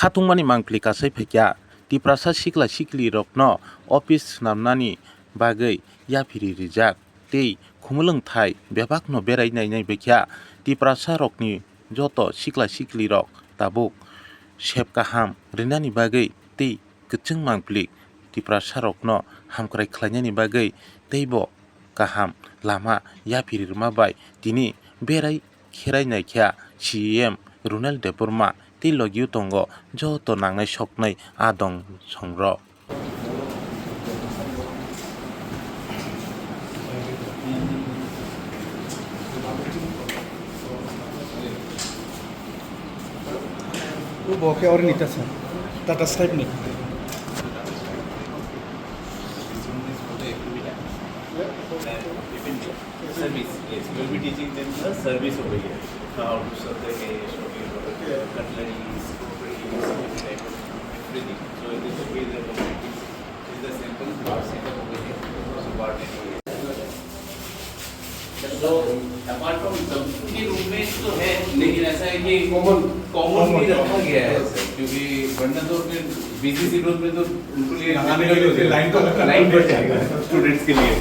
Hatungmani mangpli kasai phekya tiprasa sikla sikli rokno office namnani bagui yapiri rijak tei khumulung thai bebak no berai nai bekya tiprasa rokni joto sikla sikli rok tabuk sep kaham rinani bagui tei kwchung mangpli tiprasa rokno hamkrai khlainani bagui teibo kaham lama yapiri rwma bai tini berai kherai naikha CM Ronald Deborma tei logiyo tongo joto nangnai soknai adong songrok. वो बॉके और Nita sir Tata sky नहीं Service, yes. We will be teaching them the service over here. How to serve the hash, cutleries, everything. So this will be the is the simple bar setup over here. So bar so apart from सबके room में तो है, लेकिन ऐसा है कि common भी रखा गया है सर, क्योंकि वरना तो BCC रोड में तो उनको लिए लाइन पर जाएगा स्टूडेंट्स के लिए.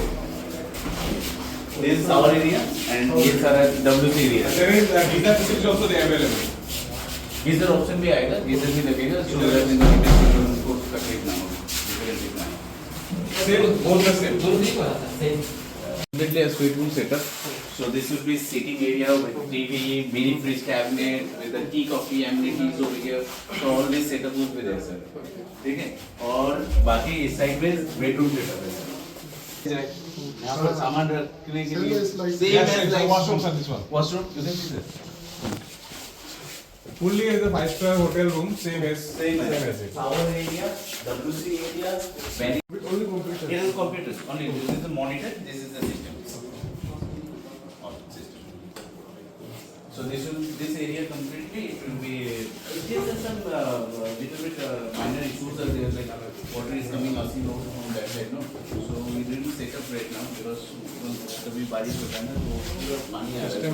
This is our area and ये सारा WC area. There is geyser facility also they available. Geyser option भी आएगा, geyser भी लगेगा, so that in the future उनको तकलीफ ना हो, different ना हो. Same, both the same. Completely a suite room setup. So this will be sitting area with TV, mini fridge cabinet, with the tea coffee amenities over here. So all this setup will be there sir. ठीक है? और बाकी इस side में bedroom setup है sir. यहाँ पर सामान रखने के लिए Same as like washroom sir, this one. washroom you can see this. Fully as a 5-star hotel room, same as it. Power area, WC area, many. Only computer. It is computers. Only this is the monitor. This is the system. All system. So this area completely it will be. Just some little bit minor issues are there, like water is coming out from that side, no. So we didn't set up right now because कभी बारिश होता है ना तो पूरा पानी आ जाता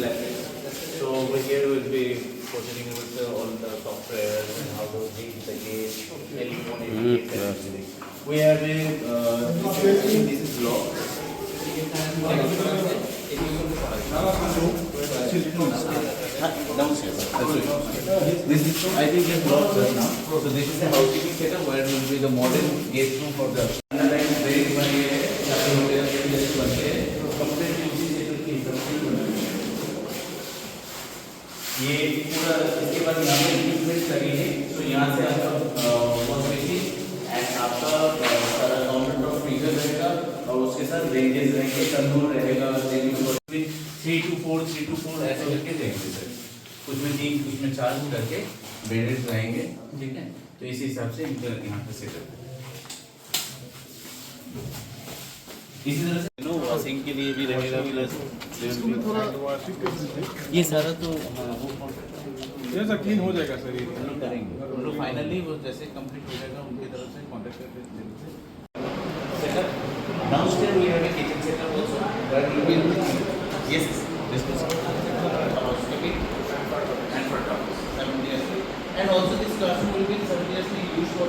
है. So over here we will be proceeding with all the software and how to read the gate, telephone, everything. We have a this is lock. Downstairs. This is I think is locked now. So this is the housekeeping setup where will be the modern gate room for the ये पूरा इसके बाद यहाँ पे equipments लगेंगे. तो यहाँ से आपका वॉश बेसिन एंड आपका सारा काउंटर टॉप फ्रीजर रहेगा और उसके साथ रेंजेस रहेंगे, तंदूर रहेगा, 3 to 4 ऐसे करके देंगे सर. कुछ में 3 कुछ में 4 करके बेडेड रहेंगे. ठीक है, तो इसी हिसाब से यहाँ पे सेटअप इसी तरह से नो वॉशिंग के लिए भी रहेगा प्लस ये सारा तो ये सर क्लीन हो जाएगा सर ये. हम लोग करेंगे. हम लोग फाइनली वो जैसे कंप्लीट हो जाएगा उनकी तरफ से कॉन्टैक्ट करके setup downstair we have a kitchen setup also that will be yes this is housekeeping and for tops simultaneously and also this classroom will be simultaneously used for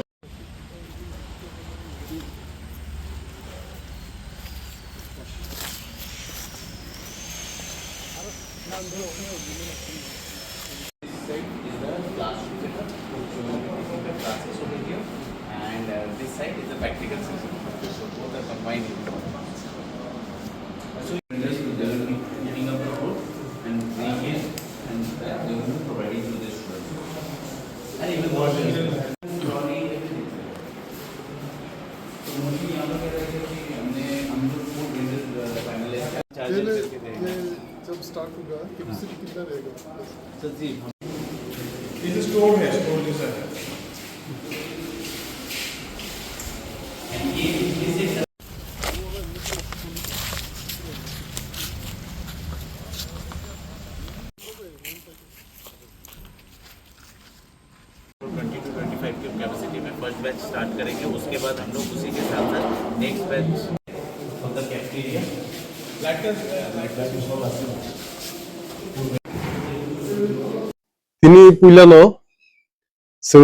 This side is the classroom setup, so the classes over here, and this side is the practical section. So both are combined in one. So they will be picking up the code and bringing it, and they will be providing to the students. And even more drawing everything. So mostly यहाँ पर क्या रहता है कि हम लोग food vendors finalize charges करके देंगे. जब स्टार्ट होगा कैपेसिटी कितना रहेगा sir ji This is stored है, stored is है. and this is के कैपेसिटी में फर्स्ट बैच स्टार्ट करेंगे. उसके बाद हम लोग उसी के साथ साथ next batch of the cafeteria Like that is all. Tini puilano so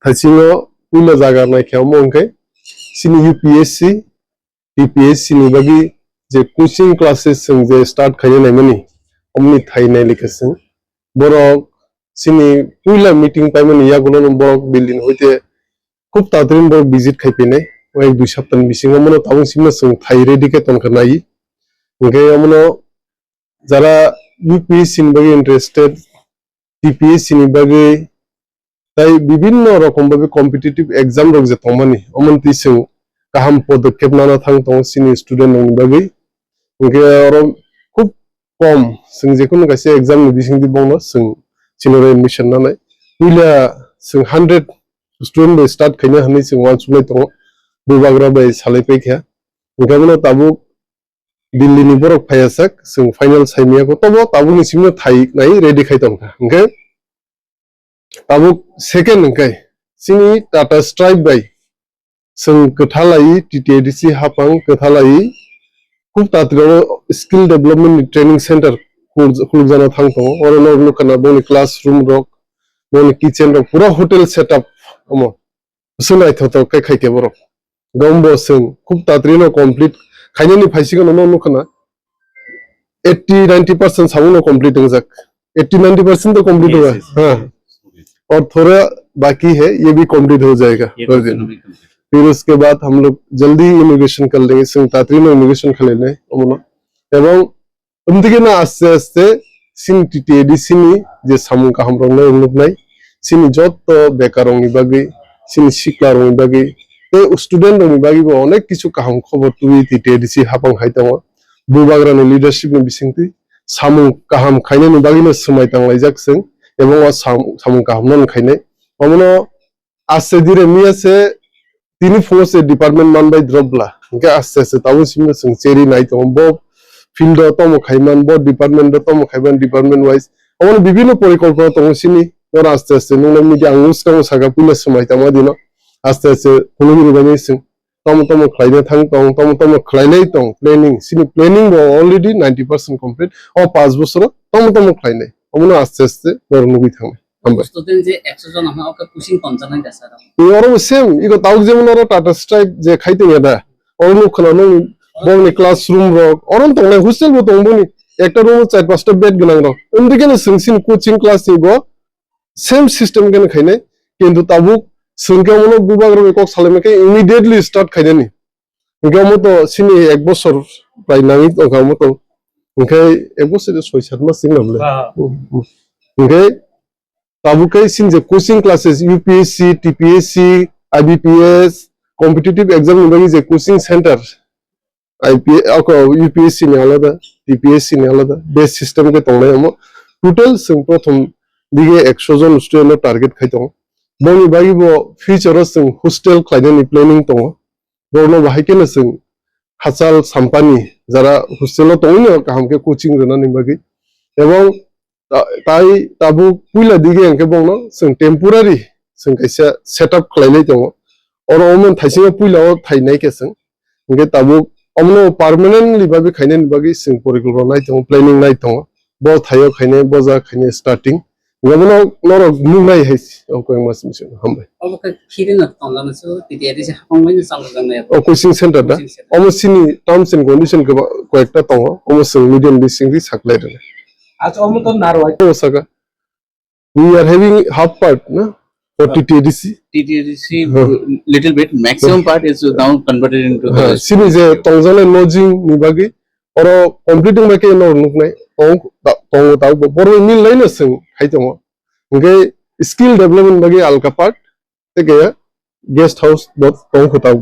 thasingo puila jaga na khyamo angkai sini UPSC TPSC ni bagi je coaching classes sing je start khaye nai mani omni thai nai likasing borok sini puila meeting paimani yagulo borok building hoite খুব তাড়াতাড়ি বড় visit খাইপেনে ওই 2 সপ্তাহ বিসিংও মনে তাবং Simna song থাই ready কে তনকা নাই ওকে আমনো যারা UPSC নিয়ে interested TPSC নিয়ে তাই বিভিন্ন রকম ভাবে কম্পিটিটিভ এক্সাম রক যে তমানি অমন্তি সং কাহাম পদক্ষেপ নানা থাং তং সিনি স্টুডেন্ট নং বাগে ওকে আর খুব কম সং যে কোনো কাছে এক্সাম নি বিসিং দি বংনো সং সিনিয়র এডমিশন নানাই পুইলা সং 100 student by start kanya hani sing wan sumai to bubagra by salai pe kya gamno tabu dilli ni borok phayasak sing final saimia ko tobo tabu ni simna thai nai ready khai tom ka okay tabu second kai sini tata stripe by sing kathalai ttdc hapang kathalai খুব তাড়াতাড়ি skill development training centre খুলজানা থাংতো অরনো লুকানা বনি classroom rock বনি kitchen rock পুরো hotel setup Omo, sunai thoto kai khai ke borok. Gombo sing খুব তাড়াতাড়ি no complete খাইনি নি ফাইসি কোন নো খানা 80-90% साउनो कंप्लीट हो जाक 80-90% तो कंप्लीट हुआ हाँ और थोड़ा बाकी है ये भी कंप्लीट हो जाएगा फिर उसके बाद हम लोग जल्दी इमिग्रेशन कर लेंगे सिंग तात्री में इमिग्रेशन कर लेने ओमनो एवं उनके ना आस्ते आस्ते सिंग टीटीडी सिनी जे सामु का हम लोग नहीं सिनी जत तो बेकारोंनि बागै सिनी शिक्षारोंनि बागै ए स्टूडेंटनि बागै बो अनेक किछु काहाम खबर तुइ टीटीडीसी हापां हाइताव बुबाग्रानि लीडरशिपनि बिसिंति सामु काहाम खाइनायनि बागैनो समायतां लायजाकसों एबं सामु काहाम नन खाइनाय अमनो आसे दिरे मियासे तिनि फोर्स डिपार्टमेंट मानबाय द्रबला के आसे आसे तावो सिमनो सों चेरि नाइतो बो फिल्ड तमो खाइमान बो डिपार्टमेंट तमो खाइमान डिपार्टमेंट वाइज अमनो विभिन्न परिकल्पना तमो सिनि और आस्ते आस्ते नोंना मिडिया आंगुस का सागा पुला समायता मादिनो आस्ते आस्ते खुलुगिरि बानि सिं तम तम खलायनो थां तम खलायनाय दं प्लेनिंग सिनि प्लेनिंग अलरेडी 90% कंप्लीट और 5 बोसोर तम खलायनाय अमनो आस्ते आस्ते नरनुबि थां स्टूडेंट जे 100 जन हम ओका पुशिंग पन्चानाय दासा और सेम इको ताउक जेमन और टाटा स्ट्राइक जे खाइते यादा और नु खलानो बनि क्लासरूम रक और तंनाय हॉस्टेल बो दंबोनि एकटा रूम 4-5टा बेड गनां रक उन्दिकेनो सिंसिन कोचिंग क्लास निबो सेम सिस्टम के खाइने किंतु ताबुक सुनके मनो बुबाग्र बेकक सालेमेके इमिडिएटली स्टार्ट खाइनेनि गमो तो सिनि 1 बोसोर प्राय नाङि तो गमो तो ओंखाय 1 बोसोर 6-7 मास सिं नमले ओंखाय ताबुकै सिन जे coaching classes UPSC TPSC IBPS competitive exam नि जे कोचिंग सेंटर आईपीएस यूपीएससी नि आलादा टीपीएससी नि आलादा बेस सिस्टम के तंनाय हम टोटल जों प्रथम दिगे 100 जन स्टूडेंट टारगेट खाइतो बनि बागिबो फ्यूचर जों हॉस्टेल खाइनायनि प्लेनिंग दङ बरनो बाहायकेनो जों हासाल साम्पानि जरा हॉस्टेल दङनो काहामके कोचिं रनानि बागि एवं ताई ताबु पुइला दिगे अंके बंनो जों टेम्पोरारी जों कैसे सेटअप खालायनाय दङ और ओमन थाइसिङा पुइलाव थाइनाय केसों अंके ताबु अमनो परमानेंटली बागि खाइनायनि बागि जों परिकल्पना नाय दङ प्लेनिं नाय दङ बो थायो खाइनाय बजा खाइनाय स्टार्टिं गमनो नरो नुनाय है ओको मास मिशन हम अब का खिरिन तंलान सो टीटीडी से हांगमै चालु जानाय ओ कोचिं सेंटर दा अमसिनी टर्म्स एंड कंडीशन को कयेक्टा दङ अमसो मीडियम बिसिंगि साकलाय दङ आज अमो तो नारवाय ओसाका we are having half part ना for TTDC little bit maximum part is now converted into sini je tongzale lodging ni bagi और कंप्लीटिंग में के नो नुकनाय तंग ताव बरो मिल लाइनो जों खाइदङ ओंगे स्किल डेवलपमेंट बागै आलका पार्ट ते गेस्ट हाउस बत तंग खताव